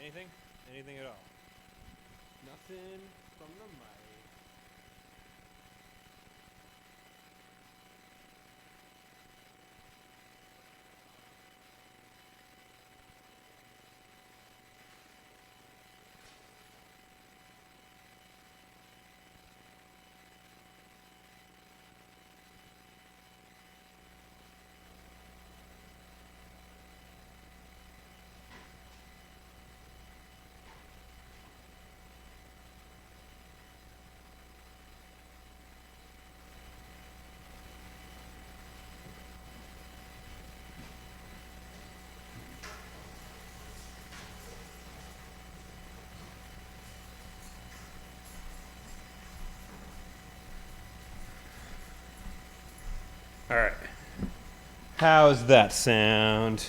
Anything? Anything at all? Nothing from the mic. All right. How's that sound?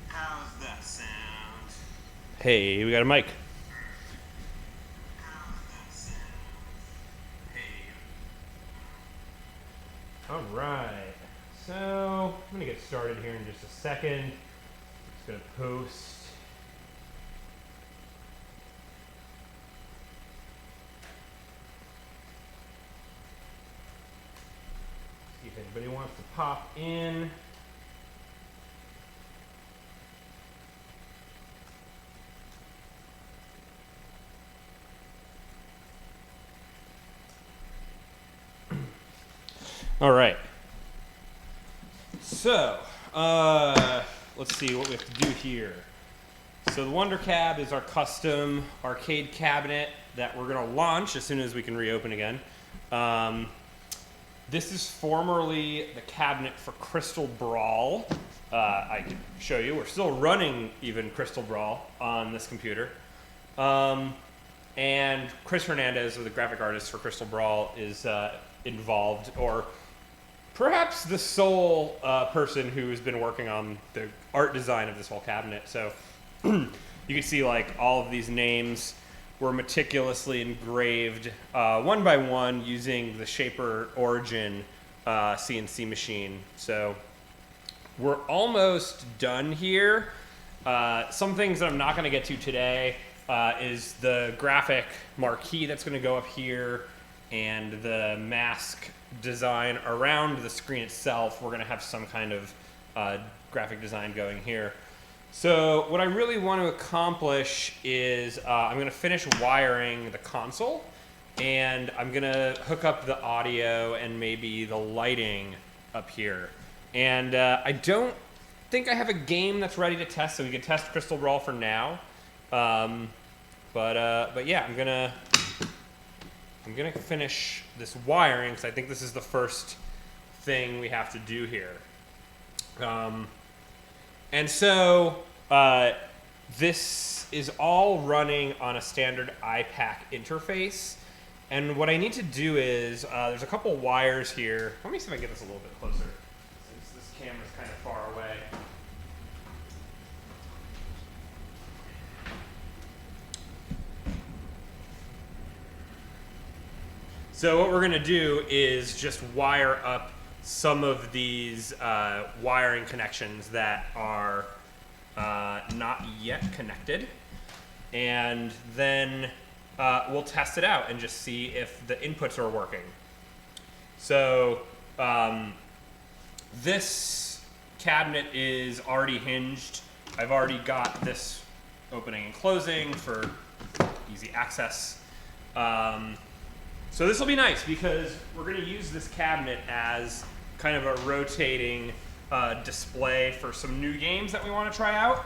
How's that sound? Hey, we got a mic. How's that sound? Hey. All right. So I'm gonna get started here in just a second. Just gonna post. See if anybody wants to pop in. All right. So, let's see what we have to do here. So the Wondercab is our custom arcade cabinet that we're going to launch as soon as we can reopen again. This is formerly the cabinet for Crystal Brawl. I can show you. We're still running even Crystal Brawl on this computer. And Chris Hernandez, the graphic artist for Crystal Brawl, is involved, or perhaps the sole person who has been working on the art design of this whole cabinet. So you can see like all of these names were meticulously engraved one by one using the Shaper Origin CNC machine. So we're almost done here. Some things that I'm not going to get to today is the graphic marquee that's going to go up here and the mask design around the screen itself. We're going to have some kind of graphic design going here. So what I really want to accomplish is I'm going to finish wiring the console, and I'm going to hook up the audio and maybe the lighting up here. And I don't think I have a game that's ready to test, so we can test Crystal Brawl for now. But yeah, I'm gonna finish this wiring because I think this is the first thing we have to do here. And so this is all running on a standard Ipac interface. And what I need to do is, there's a couple wires here. Let me see if I can get this a little bit closer, since this camera's kind of far away. So what we're gonna do is just wire up some of these wiring connections that are not yet connected, and then we'll test it out and just see if the inputs are working. So this cabinet is already hinged. I've already got this opening and closing for easy access. So this will be nice because we're going to use this cabinet as kind of a rotating display for some new games that we want to try out.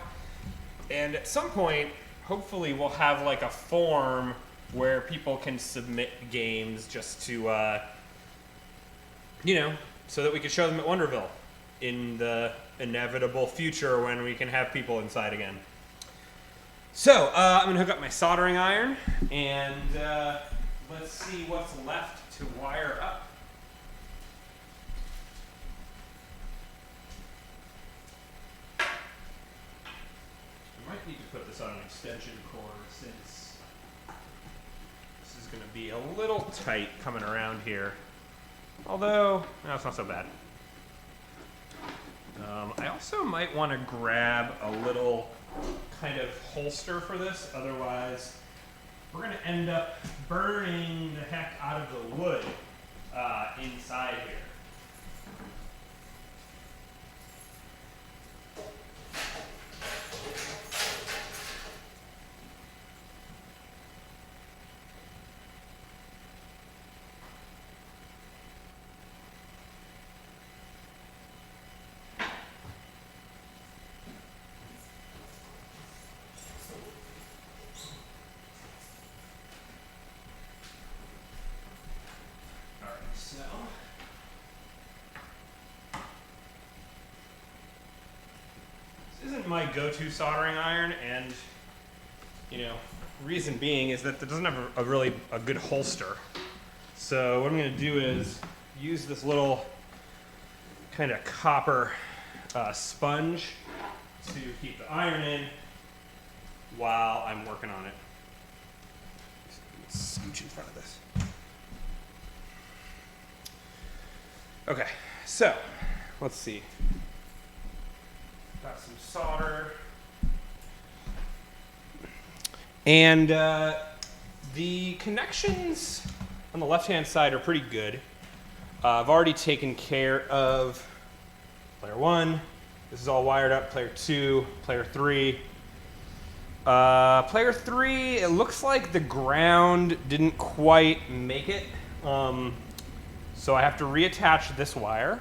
And at some point, hopefully we'll have like a form where people can submit games just to, you know, so that we can show them at Wonderville in the inevitable future when we can have people inside again. So I'm going to hook up my soldering iron and let's see what's left to wire up. I might need to put this on an extension cord since this is going to be a little tight coming around here. Although, no, it's not so bad. I also might want to grab a little kind of holster for this, otherwise we're going to end up burning the heck out of the wood inside here. So, this isn't my go-to soldering iron, and reason being is that it doesn't have a really good holster. So what I'm going to do is use this little kind of copper sponge to keep the iron in while I'm working on it. Scooch in front of this. Okay, so let's see. Got some solder. And the connections on the left-hand side are pretty good. I've already taken care of player 1. This is all wired up. Player 2, player 3. Player 3, it looks like the ground didn't quite make it. So I have to reattach this wire.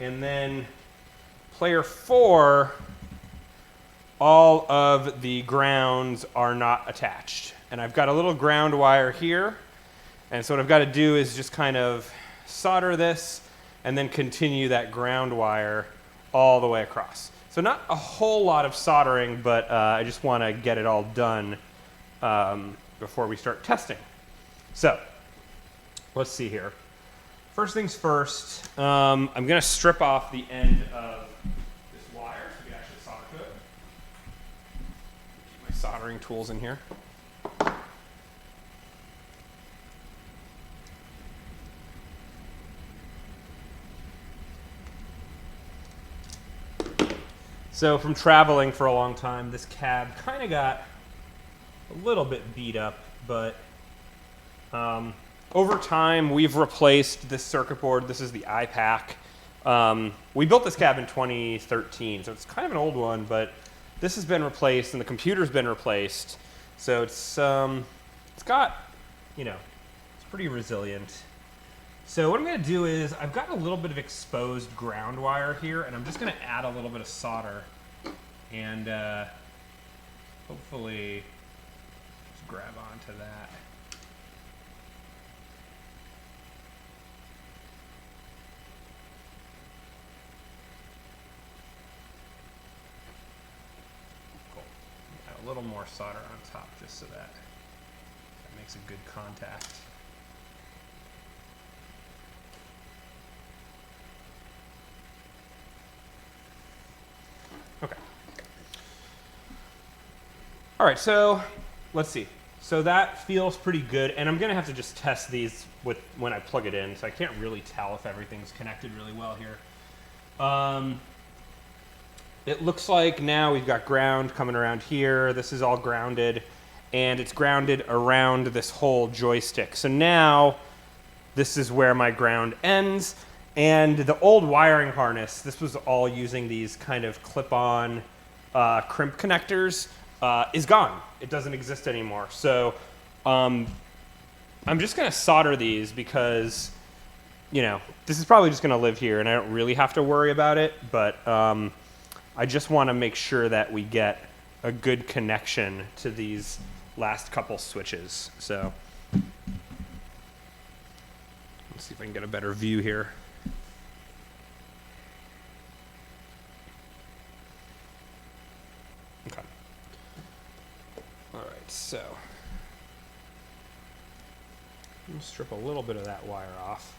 And then player 4, all of the grounds are not attached. And I've got a little ground wire here. And so what I've got to do is just kind of solder this and then continue that ground wire all the way across. So not a whole lot of soldering, but I just want to get it all done before we start testing. So let's see here. First things first, I'm going to strip off the end of this wire so we can actually solder to it. Keep my soldering tools in here. So from traveling for a long time, this cab kind of got a little bit beat up, but over time, we've replaced this circuit board. This is the Ipac. We built this cab in 2013, so it's kind of an old one, but this has been replaced and the computer's been replaced. So it's got, it's pretty resilient. So what I'm going to do is I've got a little bit of exposed ground wire here, and I'm just going to add a little bit of solder and hopefully just grab onto that. A little more solder on top just so that makes a good contact. Okay. All right, so let's see. So that feels pretty good, and I'm going to have to just test these when I plug it in, so I can't really tell if everything's connected really well here. It looks like now we've got ground coming around here. This is all grounded, and it's grounded around this whole joystick. So now this is where my ground ends, and the old wiring harness, this was all using these kind of clip-on crimp connectors, is gone. It doesn't exist anymore. So I'm just going to solder these because, this is probably just going to live here, and I don't really have to worry about it, but I just want to make sure that we get a good connection to these last couple switches. So let's see if I can get a better view here. Okay. All right, so I'm going to strip a little bit of that wire off.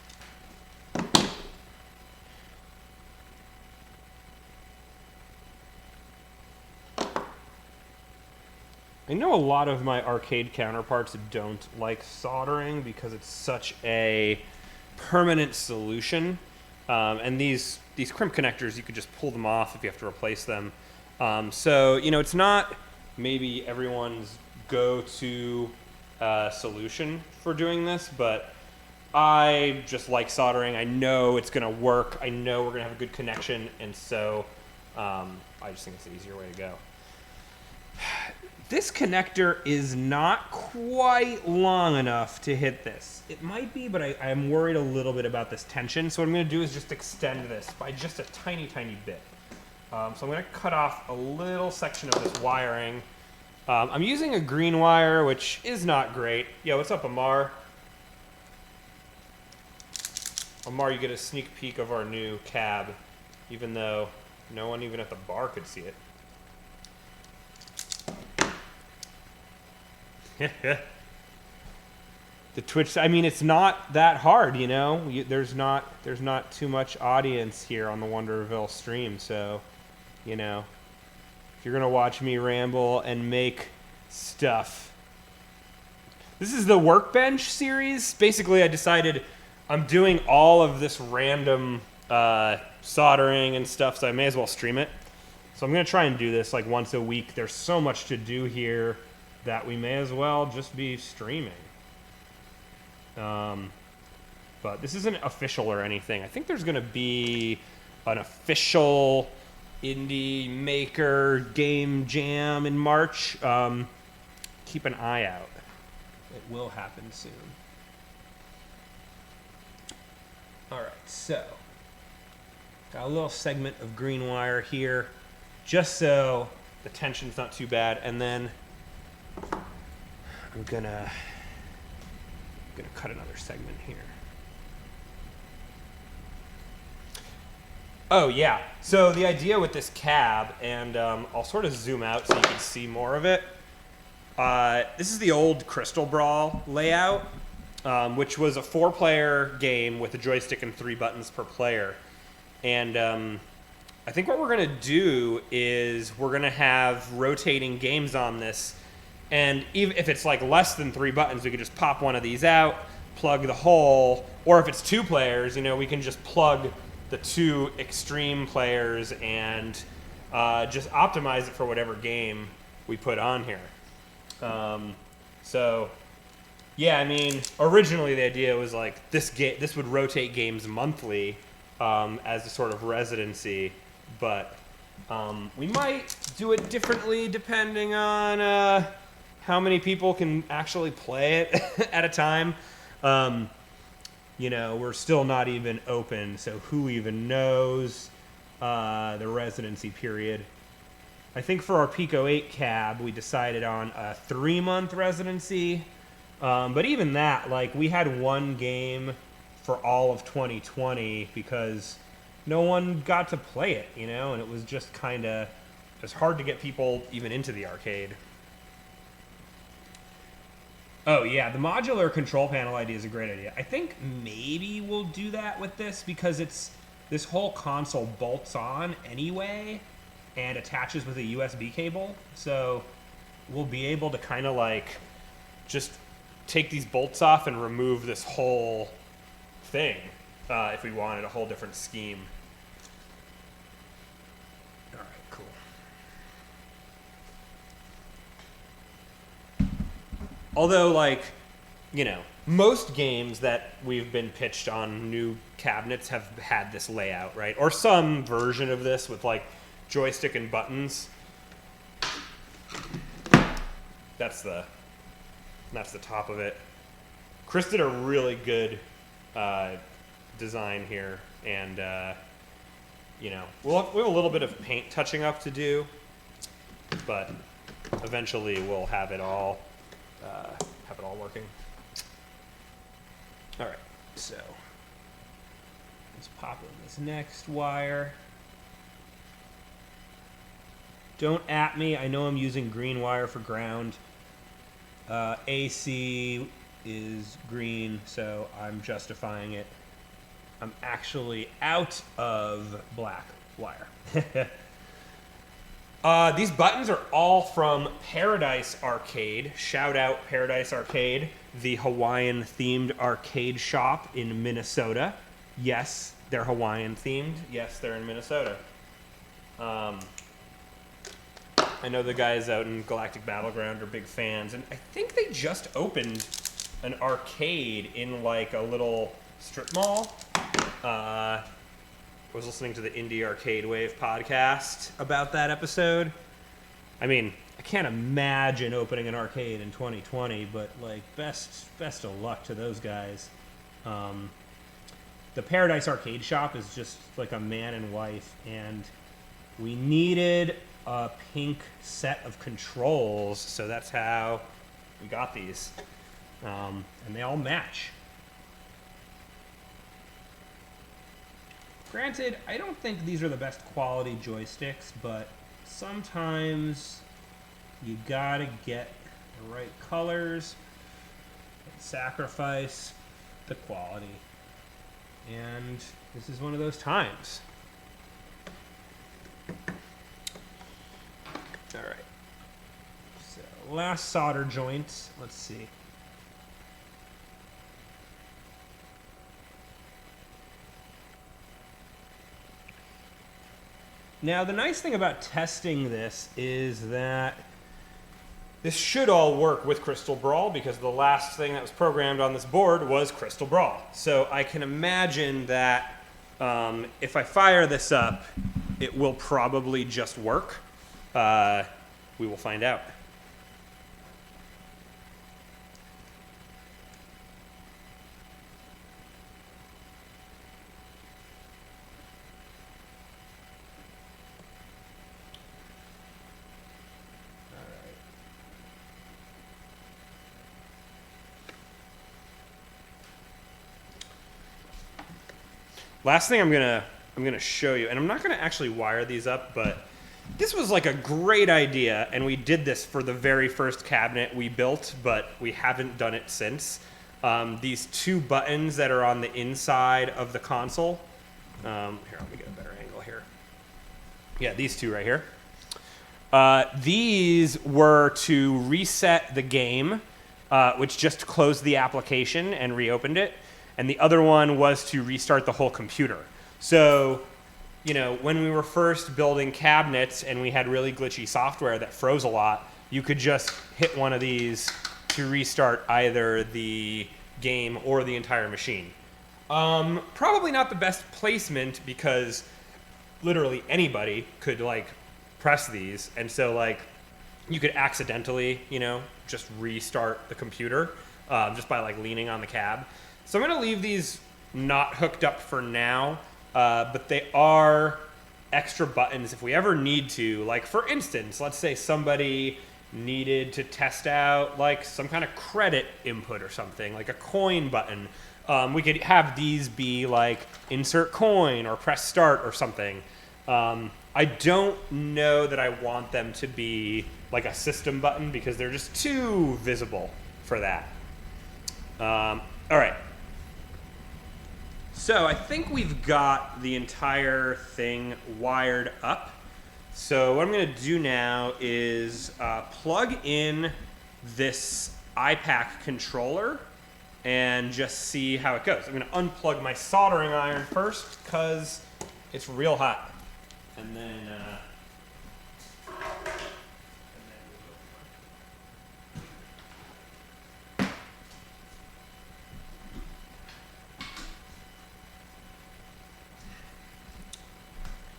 I know a lot of my arcade counterparts don't like soldering because it's such a permanent solution, and these these crimp connectors, you could just pull them off if you have to replace them. So, you know, it's not maybe everyone's go-to solution for doing this, but I just like soldering. I know it's going to work. I know we're going to have a good connection, and so I just think it's the easier way to go. This connector is not quite long enough to hit this. It might be, but I'm worried a little bit about this tension. So what I'm going to do is just extend this by just a tiny, tiny bit. So I'm going to cut off a little section of this wiring. I'm using a green wire, which is not great. Yo, what's up, Amar? Amar, you get a sneak peek of our new cab, even though no one even at the bar could see it. The Twitch, I mean, it's not that hard, you know. There's not too much audience here on the Wonderville stream, so, you know, if you're gonna watch me ramble and make stuff. This is the Workbench series. Basically, I decided I'm doing all of this random soldering and stuff, so I may as well stream it. So I'm gonna try and do this like once a week. There's so much to do here that we may as well just be streaming. But this isn't official or anything. I think there's going to be an official indie maker game jam in March. Keep an eye out. It will happen soon. All right, so got a little segment of green wire here, just so the tension's not too bad, and then I'm gonna cut another segment here. Oh yeah, so the idea with this cab, and I'll sort of zoom out so you can see more of it. This is the old Crystal Brawl layout, which was a 4-player game with a joystick and 3 buttons per player. And I think what we're gonna do is we're gonna have rotating games on this. And even if it's like less than 3 buttons, we could just pop one of these out, plug the hole, or if it's 2 players, you know, we can just plug the 2 extreme players and just optimize it for whatever game we put on here. So, yeah, I mean, originally the idea was like this would rotate games monthly as a sort of residency, but we might do it differently depending on how many people can actually play it at a time. You know, we're still not even open, so who even knows the residency period. I think for our Pico 8 cab, we decided on a 3-month residency. But even that, like, we had 1 game for all of 2020 because no one got to play it, you know, and it was just kind of, it was hard to get people even into the arcade. Oh yeah, the modular control panel idea is a great idea. I think maybe we'll do that with this because this whole console bolts on anyway and attaches with a USB cable. So we'll be able to kind of like just take these bolts off and remove this whole thing if we wanted a whole different scheme. All right, cool. Although, like, you know, most games that we've been pitched on new cabinets have had this layout, right? Or some version of this with, like, joystick and buttons. That's the top of it. Chris did a really good design here, and, you know, we have a little bit of paint touching up to do, but eventually we'll have it all working. All right, so let's pop in this next wire. Don't at me. I know I'm using green wire for ground. AC is green, so I'm justifying it. I'm actually out of black wire. These buttons are all from Paradise Arcade. Shout out Paradise Arcade, the Hawaiian-themed arcade shop in Minnesota. Yes, They're Hawaiian themed. Yes, they're in Minnesota. I know the guys out in Galactic Battleground are big fans, and I think they just opened an arcade in like a little strip mall. I was listening to the Indie Arcade Wave podcast about that episode. I mean, I can't imagine opening an arcade in 2020, but like best of luck to those guys. The Paradise Arcade Shop is just like a man and wife, and we needed a pink set of controls, so that's how we got these. And they all match. Granted, I don't think these are the best quality joysticks, but sometimes you gotta get the right colors and sacrifice the quality. And this is one of those times. All right. So last solder joint. Let's see. Now, the nice thing about testing this is that this should all work with Crystal Brawl, because the last thing that was programmed on this board was Crystal Brawl. So I can imagine that if I fire this up, it will probably just work. We will find out. Last thing I'm gonna show you, and I'm not gonna actually wire these up, but this was like a great idea, and we did this for the very first cabinet we built, but we haven't done it since. These two buttons that are on the inside of the console. Here, let me get a better angle here. Yeah, these two right here. These were to reset the game, which just closed the application and reopened it. And the other one was to restart the whole computer. So, you know, when we were first building cabinets and we had really glitchy software that froze a lot, you could just hit one of these to restart either the game or the entire machine. Probably not the best placement, because literally anybody could like press these. And so like you could accidentally, you know, just restart the computer just by like leaning on the cab. So I'm going to leave these not hooked up for now, but they are extra buttons if we ever need to. Like, for instance, let's say somebody needed to test out like some kind of credit input or something, like a coin button. We could have these be like insert coin or press start or something. I don't know that I want them to be like a system button, because they're just too visible for that. All right. So I think we've got the entire thing wired up. So what I'm going to do now is plug in this Ipac controller and just see how it goes. I'm going to unplug my soldering iron first, because it's real hot. And then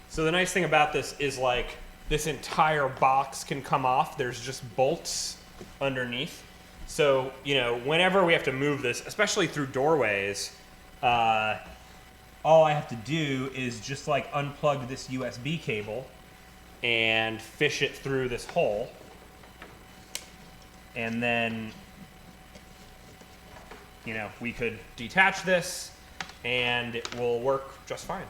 so the nice thing about this is like this entire box can come off. There's just bolts underneath. So, you know, whenever we have to move this, especially through doorways, all I have to do is just like unplug this USB cable and fish it through this hole. And then, you know, we could detach this and it will work just fine.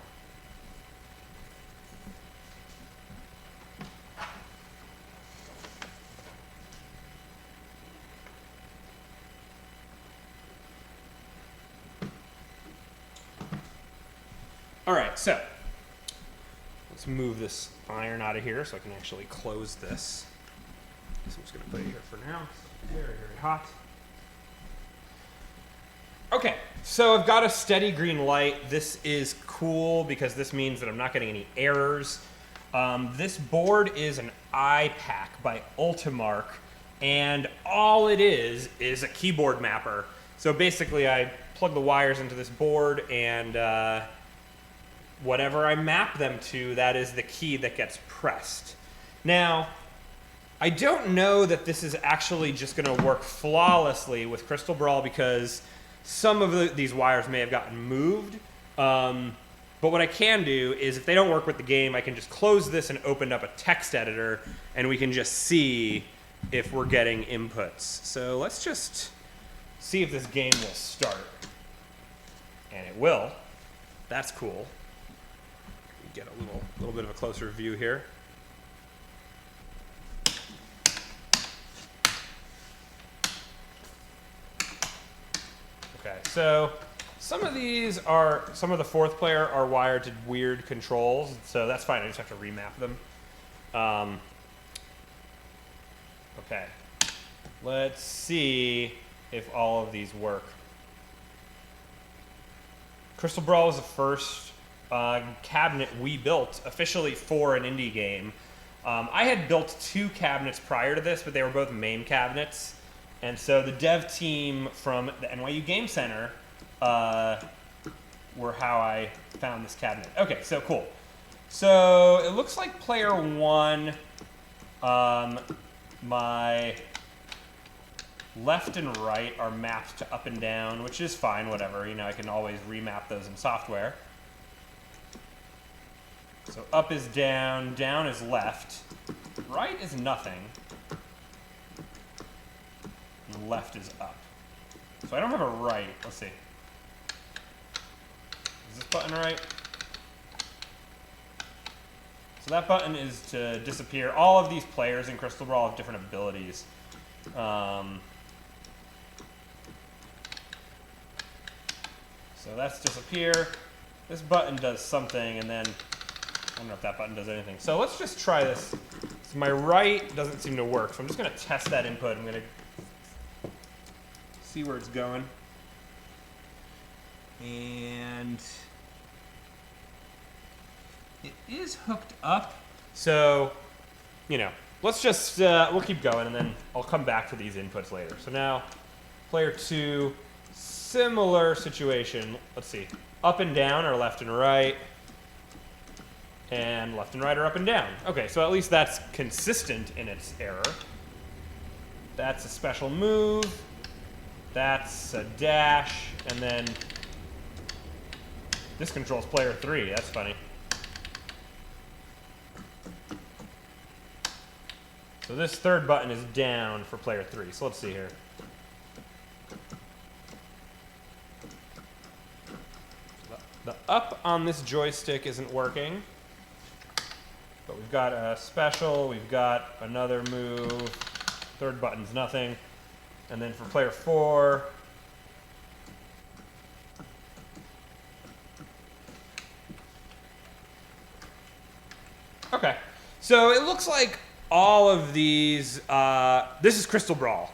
All right, so let's move this iron out of here so I can actually close this. So I'm just going to put it here for now. It's very, very hot. Okay, so I've got a steady green light. This is cool because this means that I'm not getting any errors. This board is an Ipac by Ultimark, and all it is a keyboard mapper. So basically I plug the wires into this board, and whatever I map them to, that is the key that gets pressed. Now, I don't know that this is actually just going to work flawlessly with Crystal Brawl because some of these wires may have gotten moved. But what I can do is if they don't work with the game, I can just close this and open up a text editor, and we can just see if we're getting inputs. So let's just see if this game will start. And it will. That's cool. Get a little bit of a closer view here. Okay, so some of the fourth player are wired to weird controls, so that's fine. I just have to remap them. Okay, let's see if all of these work. Crystal Brawl was the first cabinet we built officially for an indie game. I had built 2 cabinets prior to this, but they were both MAME cabinets. And so the dev team from the NYU Game Center were how I found this cabinet. Okay, so cool. So it looks like player 1, my left and right are mapped to up and down, which is fine, whatever. You know, I can always remap those in software. So up is down, down is left, right is nothing, and left is up. So I don't have a right. Let's see. Is this button right? So that button is to disappear. All of these players in Crystal Brawl have different abilities. So that's disappear. This button does something, and then I don't know if that button does anything. So let's just try this. So my right doesn't seem to work, so I'm just going to test that input. I'm going to see where it's going. And it is hooked up. So, you know, let's just, we'll keep going, and then I'll come back to these inputs later. So now, player 2, similar situation. Let's see. Up and down are left and right. And left and right are up and down. Okay, so at least that's consistent in its error. That's a special move. That's a dash. And then this controls player 3. That's funny. So this third button is down for player 3. So let's see here. The up on this joystick isn't working. But we've got a special, we've got another move, third button's nothing. And then for player 4, okay. So it looks like all of these, this is Crystal Brawl.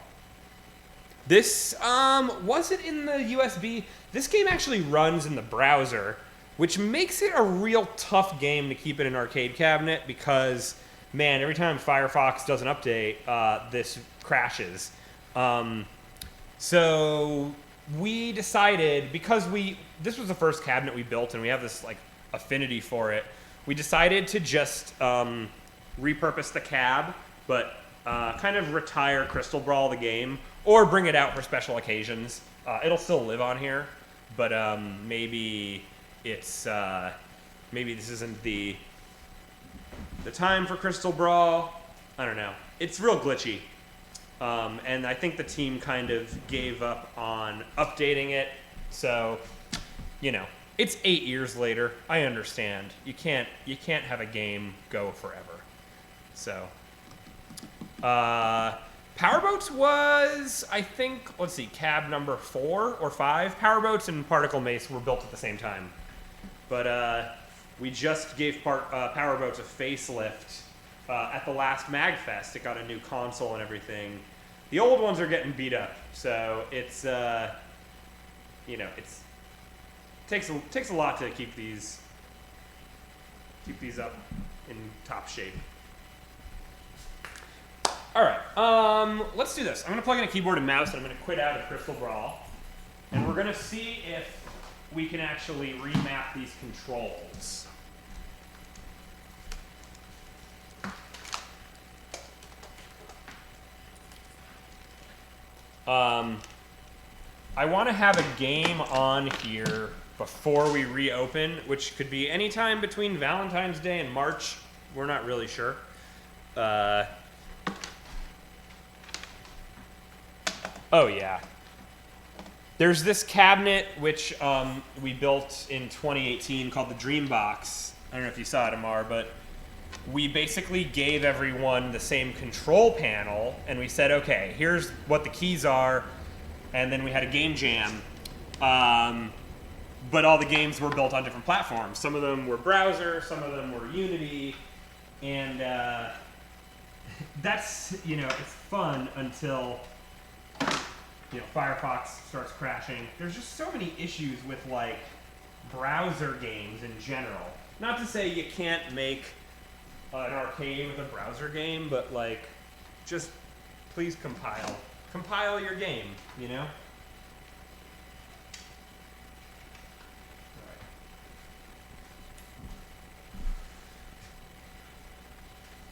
This, was it in the USB? This game actually runs in the browser, which makes it a real tough game to keep in an arcade cabinet because, man, every time Firefox does an update, this crashes. So we decided, because this was the first cabinet we built and we have this like affinity for it, we decided to just repurpose the cab, but kind of retire Crystal Brawl the game, or bring it out for special occasions. It'll still live on here, but maybe it's maybe this isn't the time for Crystal Brawl. I don't know. It's real glitchy, and I think the team kind of gave up on updating it. So, you know, it's 8 years later. I understand. You can't have a game go forever. So, Powerboats was, I think, let's see, cab number 4 or 5. Powerboats and Particle Mace were built at the same time. But we just gave Powerboats a facelift at the last MagFest. It got a new console and everything. The old ones are getting beat up, so it's you know, takes a lot to keep these up in top shape. All right, let's do this. I'm gonna plug in a keyboard and mouse, and I'm gonna quit out of Crystal Brawl, and we're gonna see if we can actually remap these controls. I want to have a game on here before we reopen, which could be any time between Valentine's Day and March. We're not really sure. Oh yeah. There's this cabinet which we built in 2018 called the Dream Box. I don't know if you saw it, Amar, but we basically gave everyone the same control panel, and we said, okay, here's what the keys are, and then we had a game jam. But all the games were built on different platforms. Some of them were browser, some of them were Unity, and that's, you know, it's fun until, you know, Firefox starts crashing. There's just so many issues with, like, browser games in general. Not to say you can't make an arcade with a browser game, but, like, just please compile your game, you know?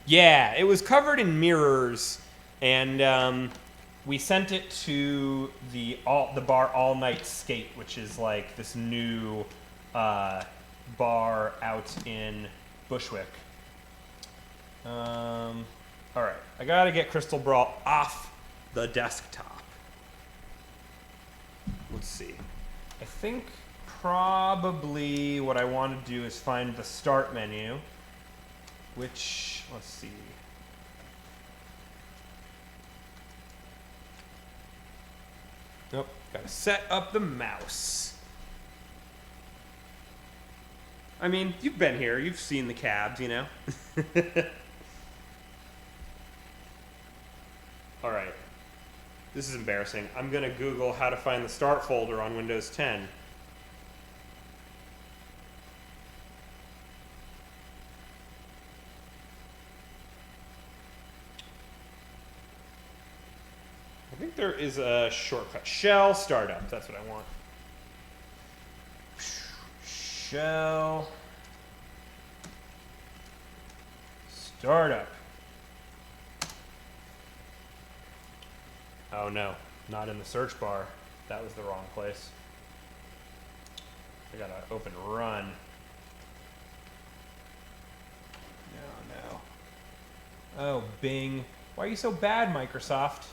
Yeah, it was covered in mirrors, and we sent it to the bar All Night Skate, which is like this new bar out in Bushwick. All right, I gotta get Crystal Brawl off the desktop. Let's see. I think probably what I want to do is find the start menu, which, let's see. Nope, gotta set up the mouse. I mean, you've been here, you've seen the cabs, you know? All right, this is embarrassing. I'm gonna Google how to find the start folder on Windows 10. I think there is a shortcut. Shell startup, that's what I want. Shell startup. Oh no, not in the search bar. That was the wrong place. I gotta open run. No. Oh, Bing. Why are you so bad, Microsoft?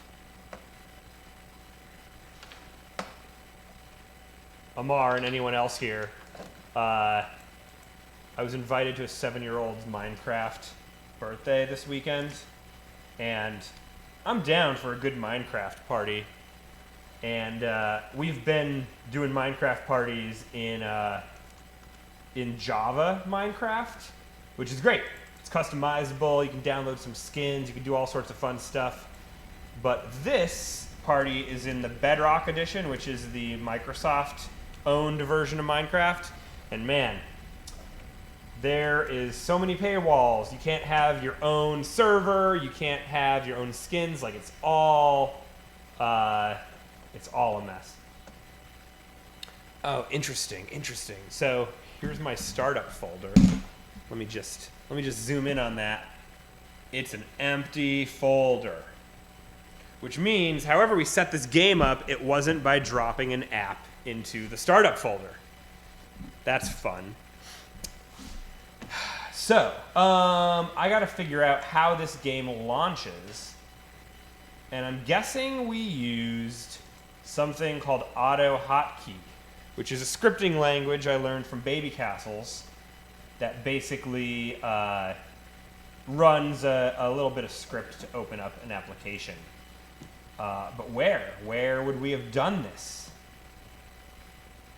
Amar and anyone else here, I was invited to a 7-year-old's Minecraft birthday this weekend, and I'm down for a good Minecraft party. And we've been doing Minecraft parties in Java Minecraft, which is great. It's customizable, you can download some skins, you can do all sorts of fun stuff. But this party is in the Bedrock edition, which is the Microsoft-owned version of Minecraft. And man, there is so many paywalls. You can't have your own server, you can't have your own skins, like it's all a mess. Oh, interesting. So here's my startup folder. Let me just zoom in on that. It's an empty folder, which means however we set this game up, it wasn't by dropping an app into the startup folder. That's fun. So, I gotta figure out how this game launches, and I'm guessing we used something called Auto Hotkey, which is a scripting language I learned from Baby Castles that basically runs a little bit of script to open up an application. But where would we have done this?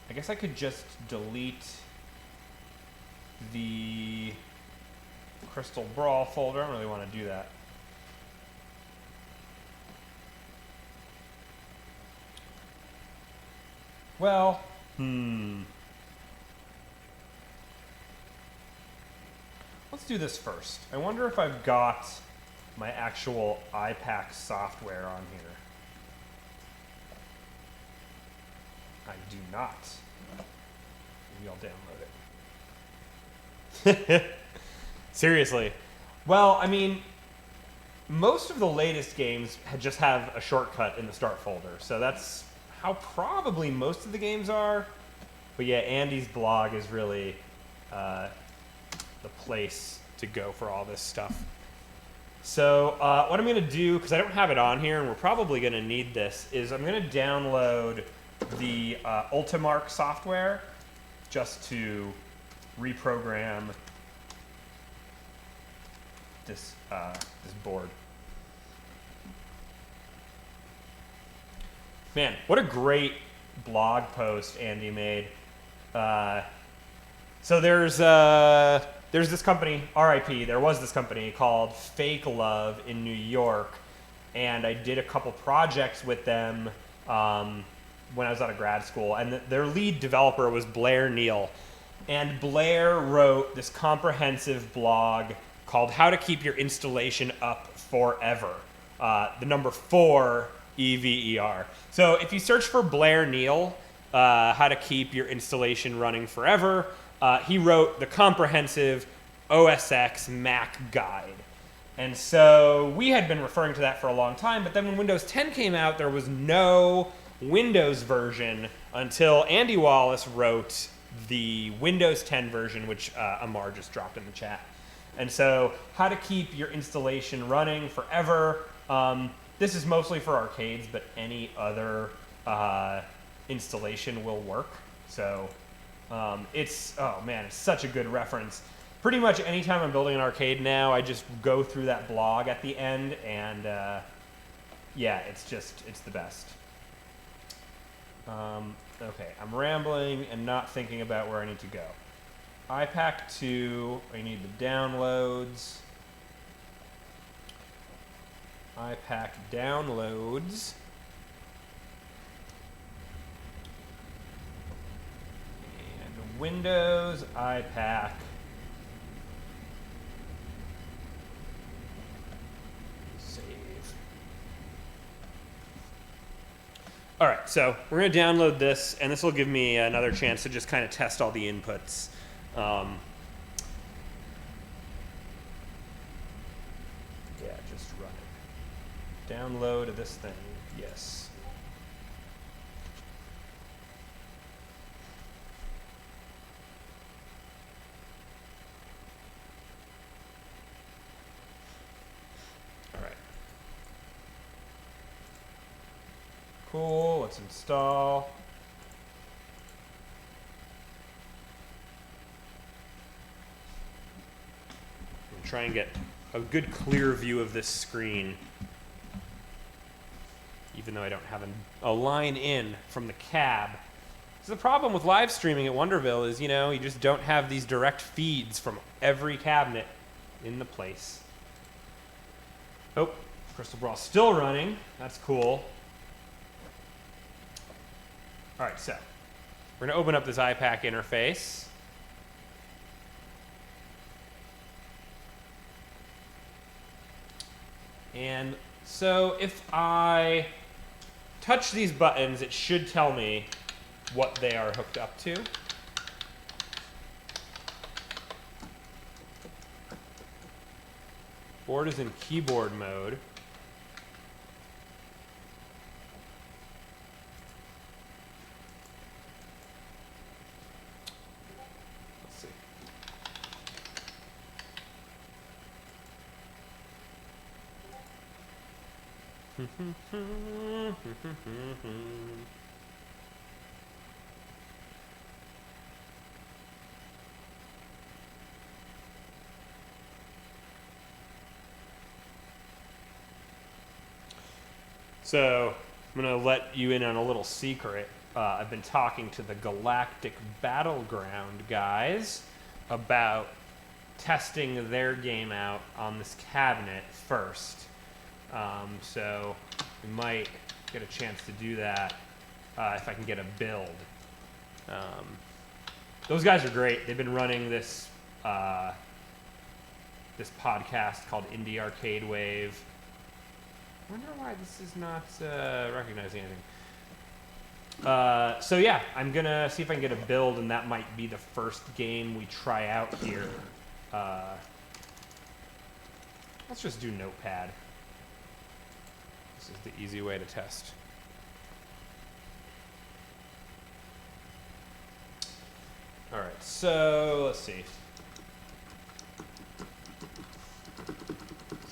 I guess I could just delete the Crystal Brawl folder. I don't really want to do that. Well, let's do this first. I wonder if I've got my actual Ipac software on here. I do not. Maybe I'll download it. Seriously. Well, I mean, most of the latest games just have a shortcut in the start folder, so that's how probably most of the games are. But yeah, Andy's blog is really the place to go for all this stuff. So what I'm going to do, because I don't have it on here, and we're probably going to need this, is I'm going to download the Ultimark software just to reprogram this board. Man, what a great blog post Andy made. So there's this company, RIP, there was this company called Fake Love in New York, and I did a couple projects with them when I was out of grad school, and their lead developer was Blair Neal. And Blair wrote this comprehensive blog called How to Keep Your Installation Up Forever. The number 4, EVER. So if you search for Blair Neal, How to Keep Your Installation Running Forever, he wrote the comprehensive OS X Mac guide. And so we had been referring to that for a long time, but then when Windows 10 came out, there was no Windows version until Andy Wallace wrote the Windows 10 version, which Amar just dropped in the chat. And so how to keep your installation running forever. This is mostly for arcades, but any other installation will work. So it's, oh man, it's such a good reference. Pretty much anytime I'm building an arcade now, I just go through that blog at the end, and yeah, it's the best. Okay, I'm rambling and not thinking about where I need to go. Ipac 2, I need the downloads. Ipac downloads. And Windows, Ipac. Save. All right, so we're going to download this, and this will give me another chance to just kind of test all the inputs. Yeah, just run it. Download this thing, yes. All right. Cool, let's install. Try and get a good clear view of this screen, even though I don't have a line in from the cab. So the problem with live streaming at Wonderville is, you know, you just don't have these direct feeds from every cabinet in the place. Oh, Crystal Brawl still running. That's cool. All right, so we're going to open up this Ipac interface. And so if I touch these buttons, it should tell me what they are hooked up to. Board is in keyboard mode. Let's see. So I'm going to let you in on a little secret. I've been talking to the Galactic Battleground guys about testing their game out on this cabinet first. So we might get a chance to do that if I can get a build. Those guys are great. They've been running this this podcast called Indie Arcade Wave. I wonder why this is not recognizing anything. So yeah, I'm gonna see if I can get a build, and that might be the first game we try out here. Let's just do Notepad. This is the easy way to test. All right, so let's see.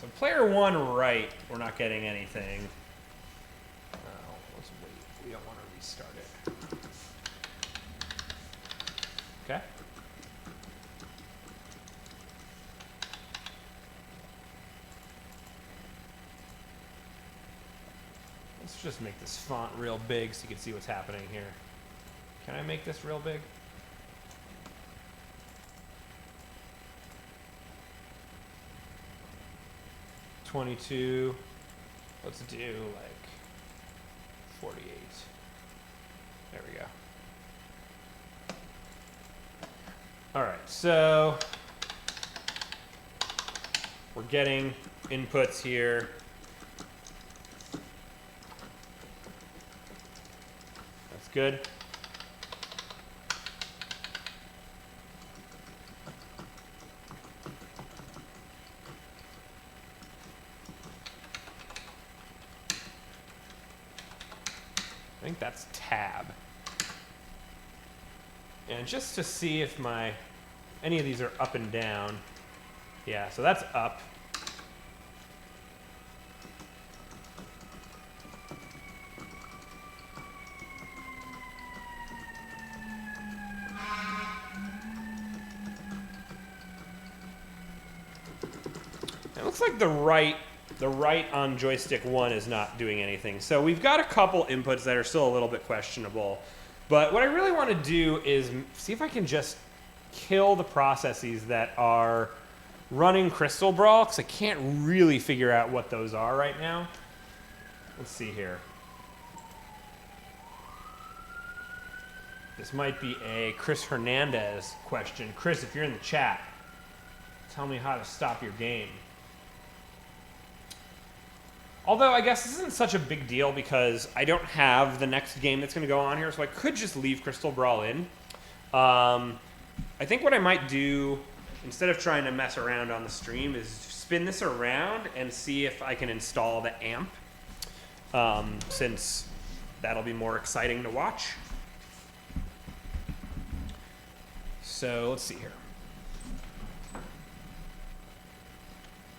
So player one right, we're not getting anything. Let's wait. We don't want to restart it. Okay. Let's just make this font real big so you can see what's happening here. Can I make this real big? $22. Let's do like 48. There we go. All right, so we're getting inputs here. That's good. I think that's tab. And just to see if any of these are up and down. Yeah, so that's up. It looks like the right on joystick 1 is not doing anything. So we've got a couple inputs that are still a little bit questionable. But what I really want to do is see if I can just kill the processes that are running Crystal Brawl, because I can't really figure out what those are right now. Let's see here. This might be a Chris Hernandez question. Chris, if you're in the chat, tell me how to stop your game. Although I guess this isn't such a big deal because I don't have the next game that's going to go on here, so I could just leave Crystal Brawl in. I think what I might do, instead of trying to mess around on the stream, is spin this around and see if I can install the amp, since that'll be more exciting to watch. So let's see here.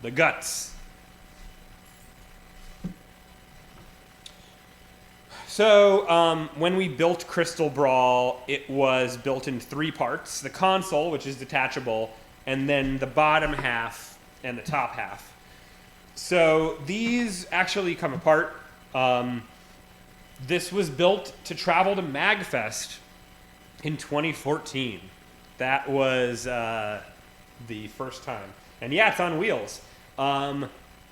The guts. So when we built Crystal Brawl, it was built in 3 parts. The console, which is detachable, and then the bottom half and the top half. So these actually come apart. This was built to travel to MagFest in 2014. That was the first time. And yeah, it's on wheels.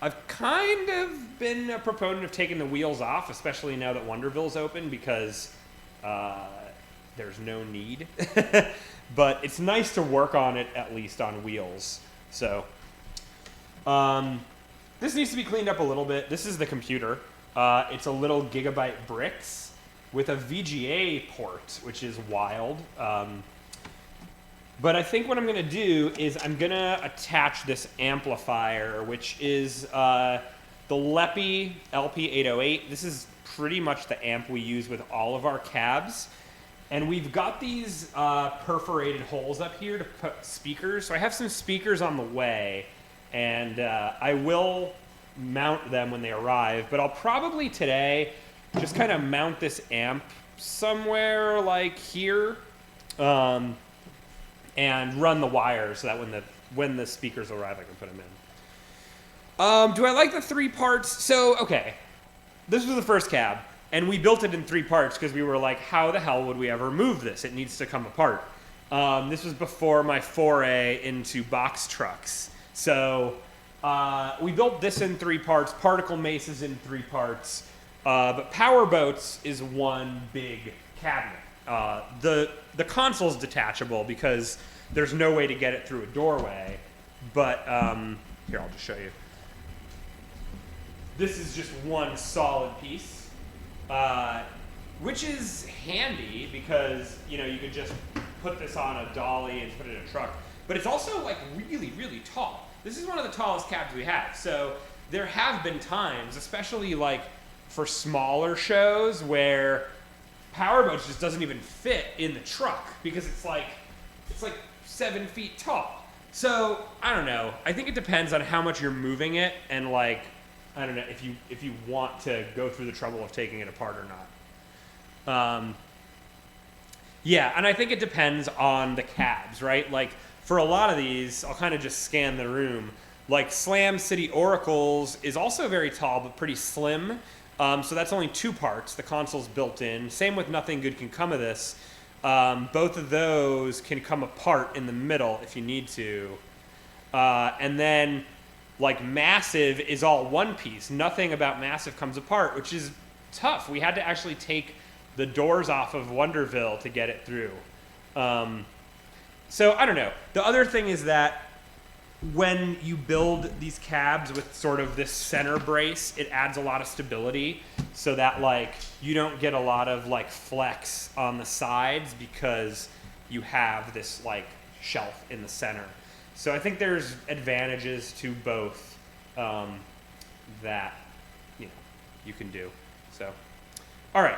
I've kind of been a proponent of taking the wheels off, especially now that Wonderville's open, because there's no need. But it's nice to work on it at least on wheels. So this needs to be cleaned up a little bit. This is the computer. It's a little Gigabyte Bricks with a VGA port, which is wild. But I think what I'm going to do is I'm going to attach this amplifier, which is the Leppy LP808. This is pretty much the amp we use with all of our cabs. And we've got these perforated holes up here to put speakers. So I have some speakers on the way, and I will mount them when they arrive. But I'll probably today just kind of mount this amp somewhere like here. And run the wires so that when the speakers arrive, I can put them in. Do I like the 3 parts? So, okay, this was the first cab, and we built it in 3 parts because we were like, how the hell would we ever move this? It needs to come apart. This was before my foray into box trucks. So we built this in 3 parts, particle maces in 3 parts. But power boats is one big cabinet. The console's detachable because there's no way to get it through a doorway. But here, I'll just show you. This is just one solid piece, which is handy because you could just put this on a dolly and put it in a truck. But it's also like really, really tall. This is one of the tallest cabs we have. So there have been times, especially like for smaller shows, where powerboats just doesn't even fit in the truck because it's like 7 feet tall. So I don't know. I think it depends on how much you're moving it and like I don't know if you want to go through the trouble of taking it apart or not. Yeah, and I think it depends on the cabs, right? Like for a lot of these, I'll kind of just scan the room. Like Slam City Oracles is also very tall but pretty slim. So that's only 2 parts. The console's built in. Same with Nothing Good Can Come of This. Both of those can come apart in the middle if you need to. And then like Massive is all one piece. Nothing about Massive comes apart, which is tough. We had to actually take the doors off of Wonderville to get it through. So I don't know. The other thing is that when you build these cabs with sort of this center brace, it adds a lot of stability so that like you don't get a lot of like flex on the sides because you have this like shelf in the center. So I think there's advantages to both that you can do. So, all right,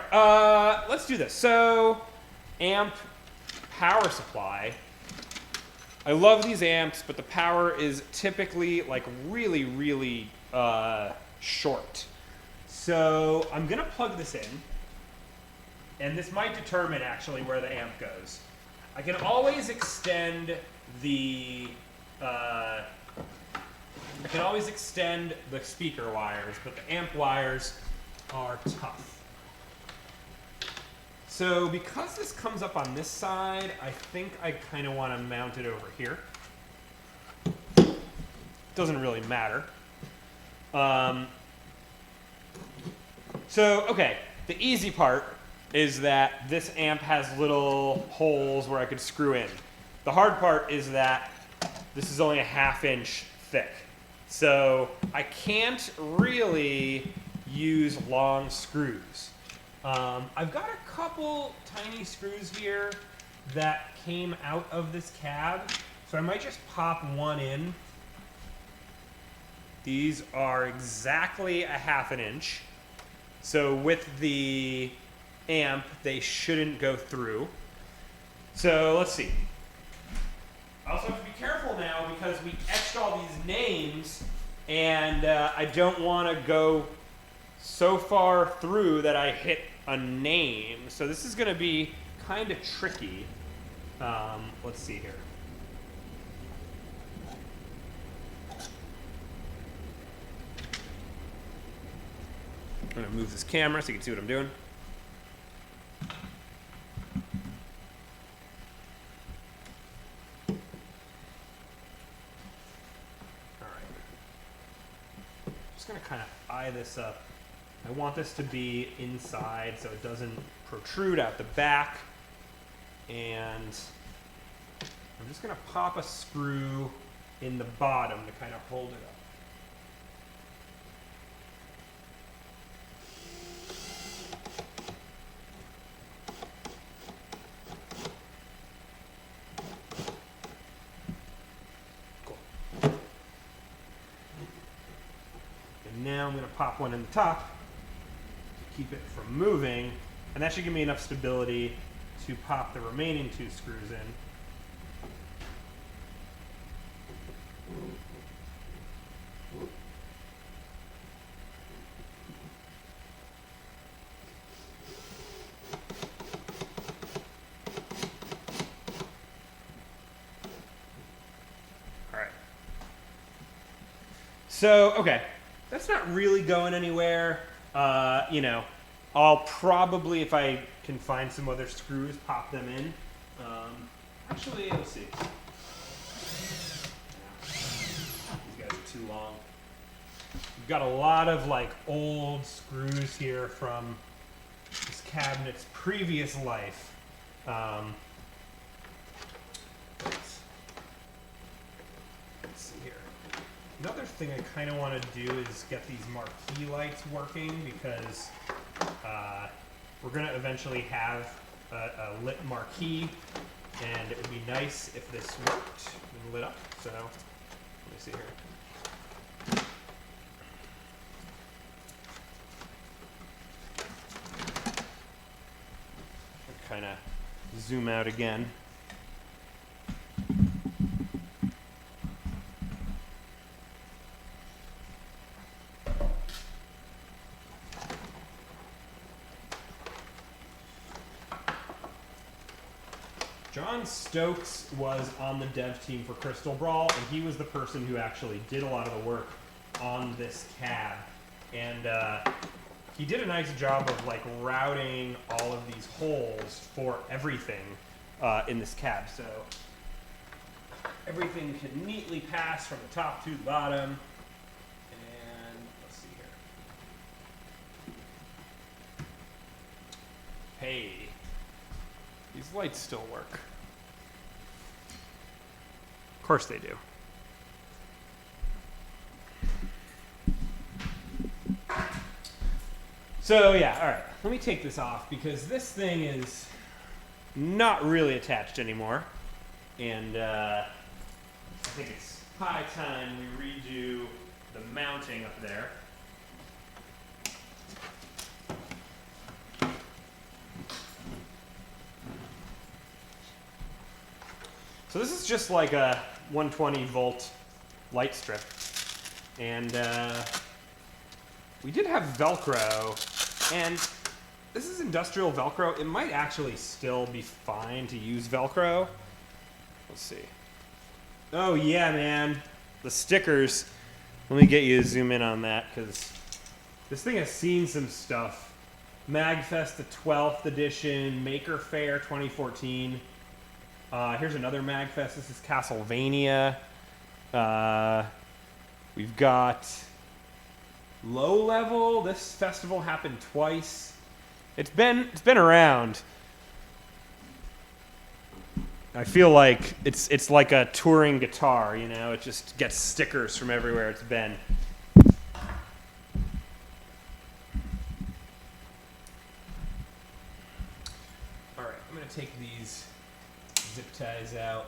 let's do this. So, amp power supply. I love these amps, but the power is typically like really, really short. So I'm gonna plug this in, and this might determine actually where the amp goes. I can always extend the speaker wires, but the amp wires are tough. So because this comes up on this side, I think I kind of want to mount it over here. Doesn't really matter. So, okay, the easy part is that this amp has little holes where I could screw in. The hard part is that this is only a 1/2 inch thick. So I can't really use long screws. I've got a couple tiny screws here that came out of this cab, so I might just pop one in. These are exactly a 1/2 inch. So with the amp, they shouldn't go through. So let's see. I also have to be careful now because we etched all these names, and I don't want to go so far through that I hit a name. So this is going to be kind of tricky. Let's see here. I'm going to move this camera so you can see what I'm doing. All right. Just going to kind of eye this up. I want this to be inside so it doesn't protrude out the back. And I'm just going to pop a screw in the bottom to kind of hold it up. Now I'm going to pop one in the top to keep it from moving, and that should give me enough stability to pop the remaining 2 screws in. All right. So, okay. That's not really going anywhere. I'll probably, if I can find some other screws, pop them in. Actually, let's see. These guys are too long. We've got a lot of like old screws here from this cabinet's previous life. Let's see here. Another thing I kind of want to do is get these marquee lights working because we're going to eventually have a lit marquee, and it would be nice if this worked and lit up. So let me see here. Kind of zoom out again. John Stokes was on the dev team for Crystal Brawl, and he was the person who actually did a lot of the work on this cab. And he did a nice job of like routing all of these holes for everything in this cab. So everything can neatly pass from the top to the bottom. And let's see here. Hey, these lights still work. Of course they do. So yeah, all right, let me take this off because this thing is not really attached anymore. And I think it's high time we redo the mounting up there. So this is just like a 120 volt light strip. And we did have Velcro, and this is industrial Velcro. It might actually still be fine to use Velcro. Let's see. Oh yeah, man. The stickers. Let me get you to zoom in on that, because this thing has seen some stuff. MagFest, the 12th edition, Maker Faire 2014. Here's another MagFest. This is Castlevania. We've got Low Level. This festival happened twice. It's been around. I feel like it's like a touring guitar, you know. It just gets stickers from everywhere it's been. All right, I'm gonna take these zip ties out.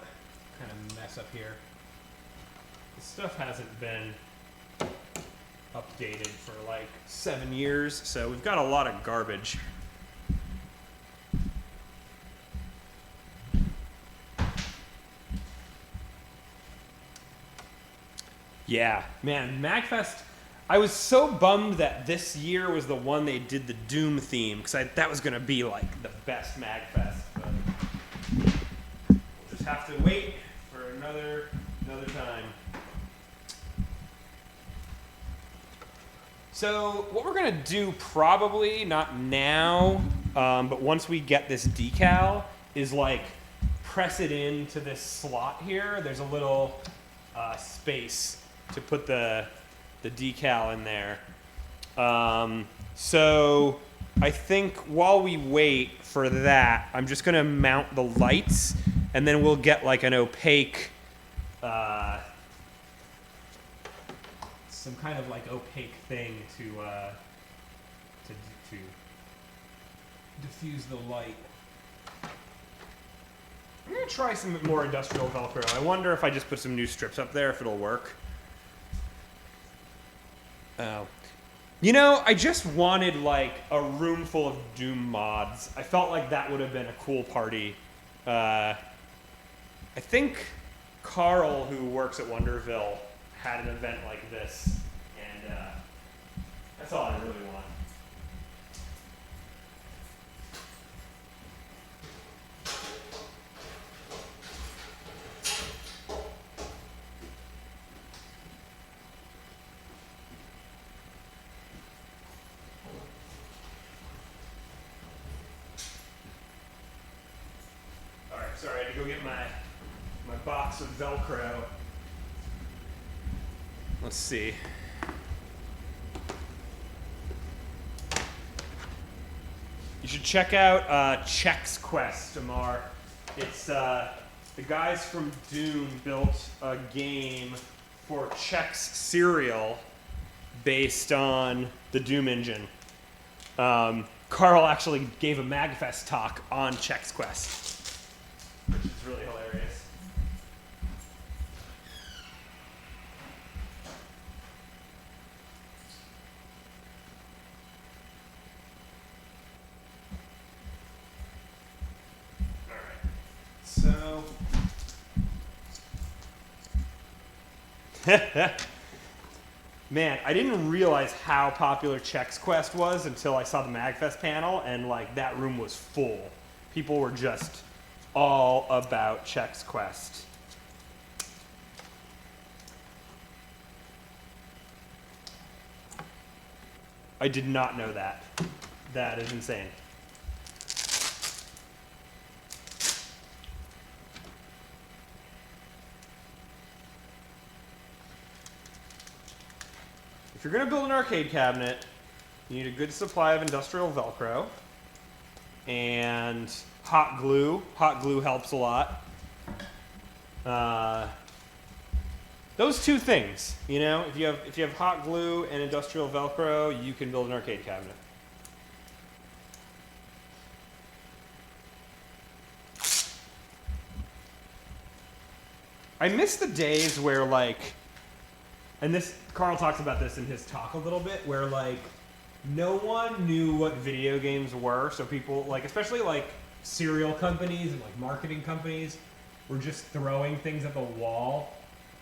Kind of mess up here. This stuff hasn't been updated for like 7 years, so we've got a lot of garbage. Yeah, man, MagFest, I was so bummed that this year was the one they did the Doom theme, because that was going to be like the best MagFest, but we'll just have to wait for another time. So what we're going to do, probably not now, but once we get this decal, is like press it into this slot here. There's a little space to put the decal in there. So I think while we wait for that, I'm just going to mount the lights, and then we'll get like an opaque, some kind of like opaque thing to diffuse the light. I'm going to try some more industrial Velcro. I wonder if I just put some new strips up there, if it'll work. Oh. You know, I just wanted like a room full of Doom mods. I felt like that would have been a cool party. I think Carl, who works at Wonderville, had an event like this, and that's all I really want. Sorry, I had to go get my box of Velcro. Let's see. You should check out Chex Quest, Amar. It's the guys from Doom built a game for Chex cereal based on the Doom engine. Carl actually gave a MagFest talk on Chex Quest, which is really hilarious. All right, so man, I didn't realize how popular Chex Quest was until I saw the MagFest panel, and like that room was full. People were just all about Chex Quest. I did not know that. That is insane. If you're going to build an arcade cabinet, you need a good supply of industrial Velcro and hot glue. Hot glue helps a lot. Those two things, you know, if you have hot glue and industrial Velcro, you can build an arcade cabinet. I miss the days where like, and this, Carl talks about this in his talk a little bit, where like no one knew what video games were. So people like, especially like cereal companies and like marketing companies were just throwing things at the wall.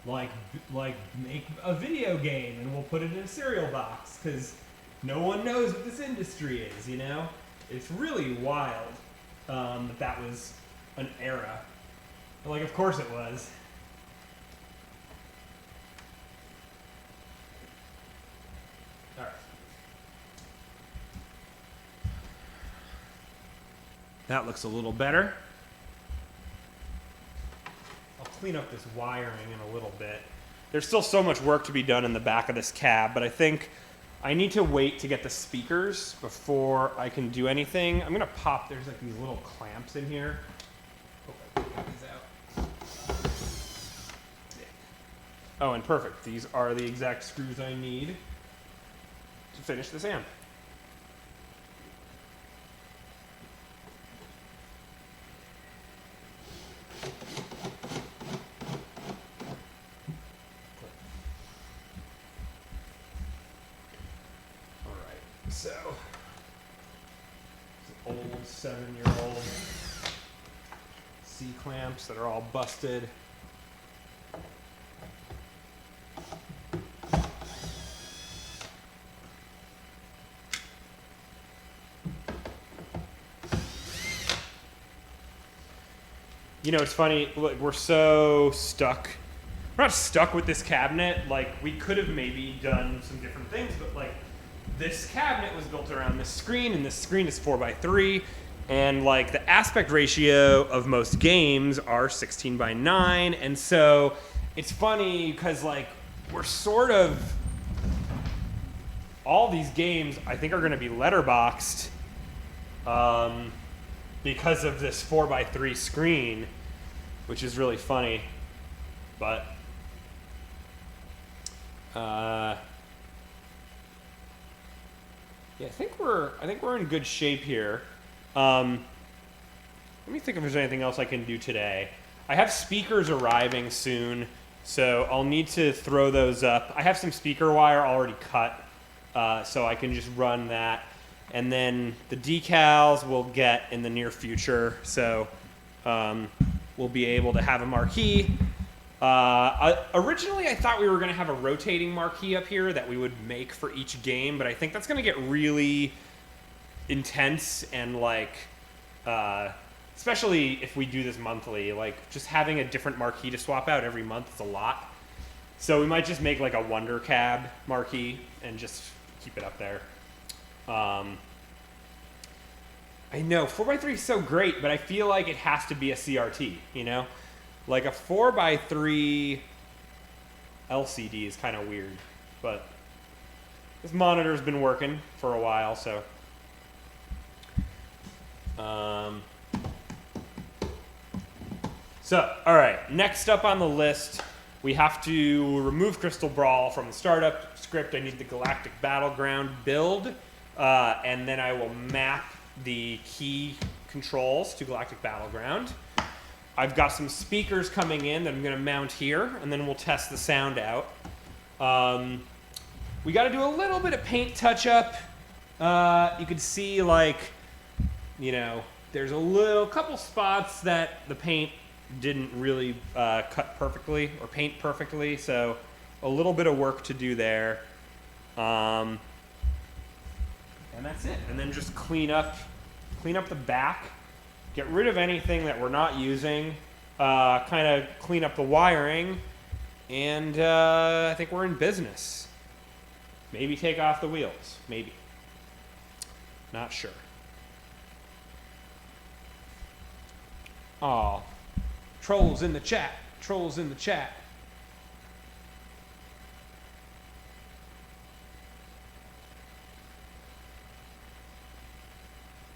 Like make a video game and we'll put it in a cereal box because no one knows what this industry is, you know? It's really wild that was an era. But like, of course it was. All right. That looks a little better. I'll clean up this wiring in a little bit. There's still so much work to be done in the back of this cab, but I think I need to wait to get the speakers before I can do anything. I'm gonna pop, there's like these little clamps in here. Hope I can get these out. Yeah. Oh, and perfect. These are the exact screws I need to finish this amp. So, old 7-year-old C-clamps that are all busted. You know, it's funny, look, we're so stuck. We're not stuck with this cabinet. Like, we could have maybe done some different things, but like, this cabinet was built around this screen, and this screen is 4x3, and like the aspect ratio of most games are 16:9, and so it's funny because like we're sort of, all these games I think are going to be letterboxed because of this 4x3 screen, which is really funny, but yeah, I think we're in good shape here. Let me think if there's anything else I can do today. I have speakers arriving soon, so I'll need to throw those up. I have some speaker wire already cut, so I can just run that. And then the decals we'll get in the near future, so we'll be able to have a marquee. Originally, I thought we were going to have a rotating marquee up here that we would make for each game, but I think that's going to get really intense and like, especially if we do this monthly, like just having a different marquee to swap out every month is a lot. So we might just make like a Wondercab marquee and just keep it up there. I know 4x3 is so great, but I feel like it has to be a CRT, you know? Like a 4x3 LCD is kind of weird, but this monitor's been working for a while, so. So, all right, next up on the list, we have to remove Crystal Brawl from the startup script. I need the Galactic Battleground build, and then I will map the key controls to Galactic Battleground. I've got some speakers coming in that I'm going to mount here, and then we'll test the sound out. We got to do a little bit of paint touch-up. You could see, like, you know, there's a couple spots that the paint didn't really cut perfectly or paint perfectly, so a little bit of work to do there. And that's it. And then just clean up the back, get rid of anything that we're not using, kind of clean up the wiring, and I think we're in business. Maybe take off the wheels. Maybe. Not sure. Aw. Trolls in the chat. Trolls in the chat.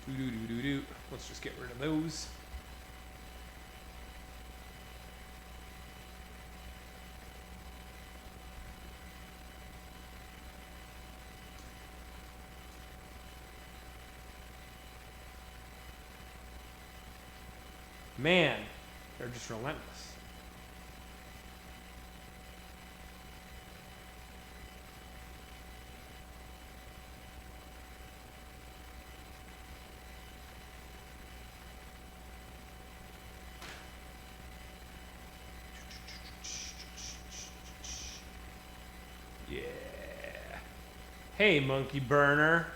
Do. Let's just get rid of those. Man, they're just relentless. Yeah. Hey, monkey burner.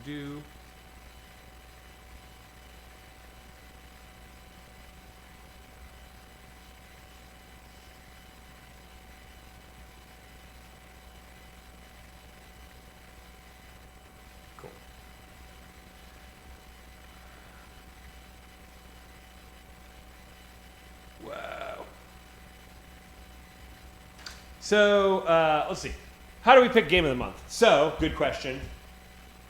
Do. Cool. Wow. So, let's see. How do we pick game of the month? So, good question.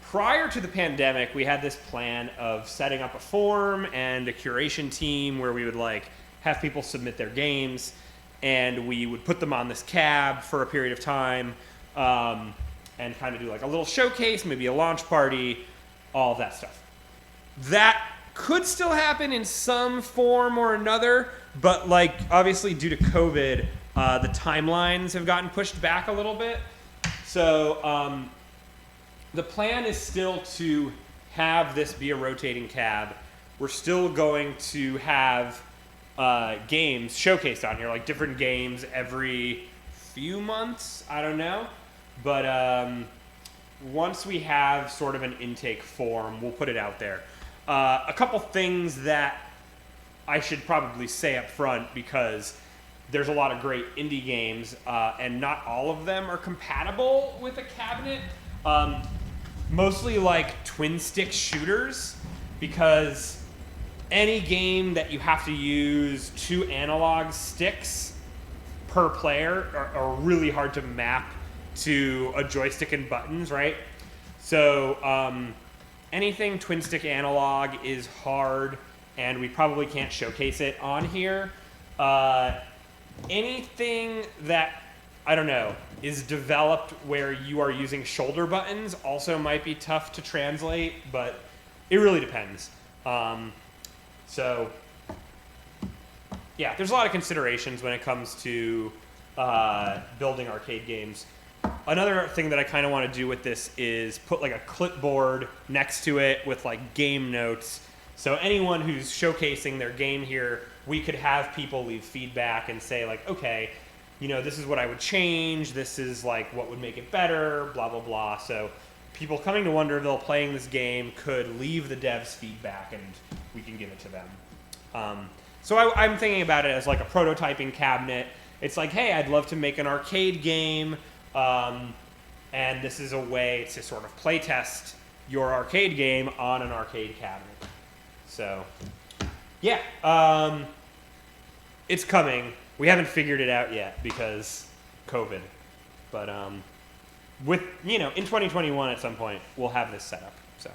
Prior to the pandemic, we had this plan of setting up a forum and a curation team where we would like have people submit their games, and we would put them on this cab for a period of time, and kind of do like a little showcase, maybe a launch party, all of that stuff. That could still happen in some form or another, but like obviously due to COVID, the timelines have gotten pushed back a little bit. So the plan is still to have this be a rotating cab. We're still going to have games showcased on here, like different games every few months. I don't know. But once we have sort of an intake form, we'll put it out there. A couple things that I should probably say up front, because there's a lot of great indie games, and not all of them are compatible with a cabinet. Mostly like twin stick shooters, because any game that you have to use 2 analog sticks per player are really hard to map to a joystick and buttons, right? So anything twin stick analog is hard, and we probably can't showcase it on here. Anything that, I don't know, is developed where you are using shoulder buttons also might be tough to translate, but it really depends. So, yeah, there's a lot of considerations when it comes to building arcade games. Another thing that I kind of want to do with this is put like a clipboard next to it with like game notes. So anyone who's showcasing their game here, we could have people leave feedback and say like, okay, you know, this is what I would change, this is like what would make it better, blah, blah, blah. So people coming to Wonderville playing this game could leave the devs feedback and we can give it to them. So I'm thinking about it as like a prototyping cabinet. It's like, hey, I'd love to make an arcade game, and this is a way to sort of play test your arcade game on an arcade cabinet. So, yeah, it's coming. We haven't figured it out yet because COVID, but with in 2021 at some point we'll have this set up. So,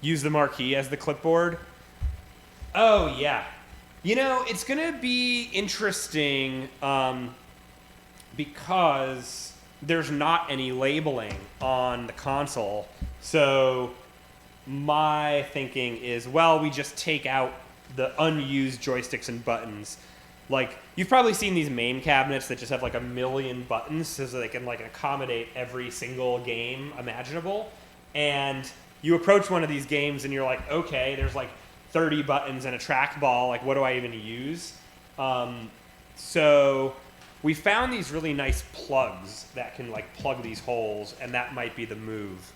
use the marquee as the clipboard. Oh yeah, it's gonna be interesting because there's not any labeling on the console. So my thinking is, well, we just take out the unused joysticks and buttons. Like, you've probably seen these main cabinets that just have like a million buttons so they can like accommodate every single game imaginable. And you approach one of these games and you're like, okay, there's like 30 buttons and a trackball. Like, what do I even use? So we found these really nice plugs that can like plug these holes, and that might be the move.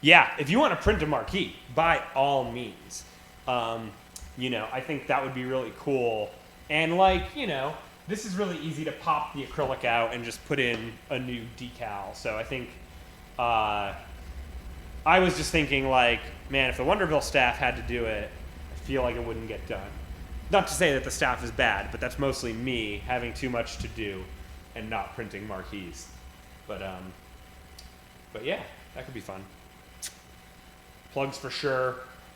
Yeah, if you want to print a marquee, by all means. I think that would be really cool. And this is really easy to pop the acrylic out and just put in a new decal. So I think, I was just thinking like, man, if the Wonderville staff had to do it, I feel like it wouldn't get done. Not to say that the staff is bad, but that's mostly me having too much to do and not printing marquees. But yeah, that could be fun. Plugs for sure.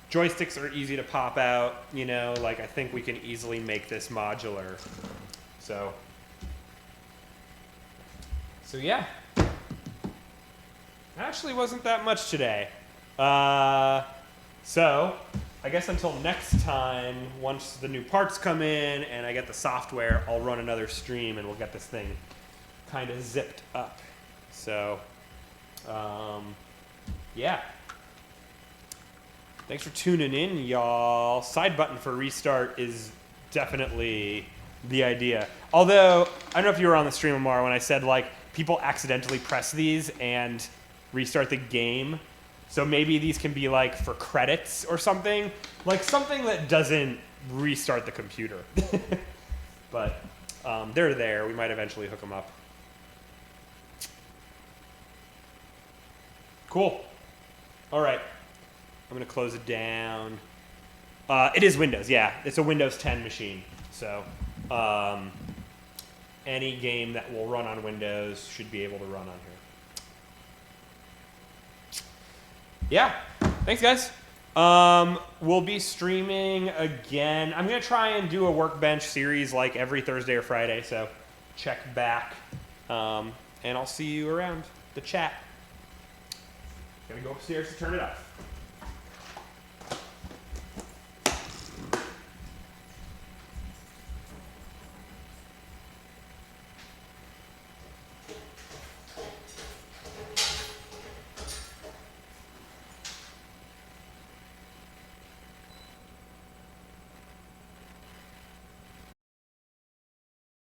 Joysticks are easy to pop out, I think we can easily make this modular. So yeah. Actually wasn't that much today. So I guess until next time, once the new parts come in and I get the software, I'll run another stream and we'll get this thing kind of zipped up. So, yeah. Thanks for tuning in, y'all. Side button for restart is definitely the idea. Although, I don't know if you were on the stream tomorrow when I said, people accidentally press these and restart the game. So maybe these can be, for credits or something. Something that doesn't restart the computer. But they're there. We might eventually hook them up. Cool. All right. I'm going to close it down. It is Windows, yeah. It's a Windows 10 machine. So any game that will run on Windows should be able to run on here. Yeah. Thanks, guys. We'll be streaming again. I'm going to try and do a Workbench series every Thursday or Friday. So check back. And I'll see you around the chat. Gonna go upstairs to turn it off.